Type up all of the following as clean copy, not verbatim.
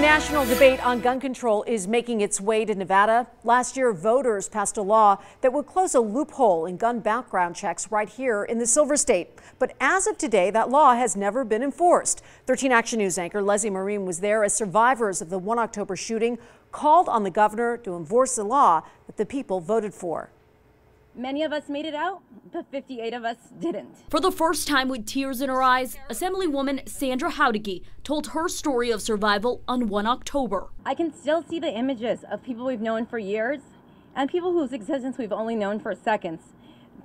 national debate on gun control is making its way to Nevada. Last year, voters passed a law that would close a loophole in gun background checks right here in the Silver State. But as of today, that law has never been enforced. 13 Action News anchor Leslie Marine was there as survivors of the 1 October shooting called on the governor to enforce the law that the people voted for. Many of us made it out, but 58 of us didn't. For the first time with tears in her eyes, Assemblywoman Sandra Howdicke told her story of survival on 1 October. I can still see the images of people we've known for years and people whose existence we've only known for seconds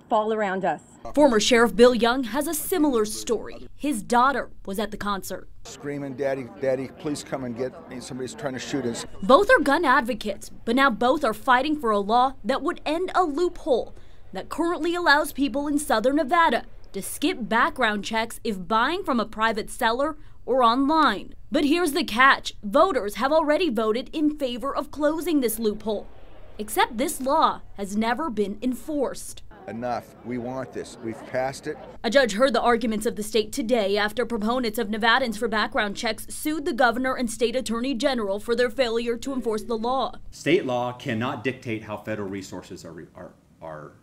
fall around us. Former Sheriff Bill Young has a similar story. His daughter was at the concert. Screaming, "Daddy, Daddy, please come and get me. Somebody's trying to shoot us." Both are gun advocates, but now both are fighting for a law that would end a loophole that currently allows people in southern Nevada to skip background checks if buying from a private seller or online. But here's the catch. Voters have already voted in favor of closing this loophole, except this law has never been enforced. Enough. We want this. We've passed it. A judge heard the arguments of the state today after proponents of Nevadans for background checks sued the governor and state attorney general for their failure to enforce the law. State law cannot dictate how federal resources are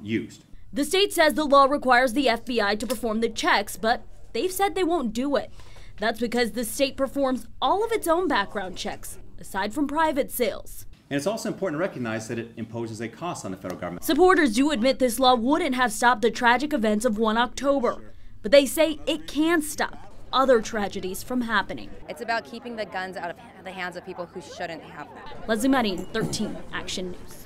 used. The state says the law requires the FBI to perform the checks, but they've said they won't do it. That's because the state performs all of its own background checks, aside from private sales. And it's also important to recognize that it imposes a cost on the federal government. Supporters do admit this law wouldn't have stopped the tragic events of 1 October, but they say it can stop other tragedies from happening. It's about keeping the guns out of the hands of people who shouldn't have them. Leslie Marine, 13 Action News.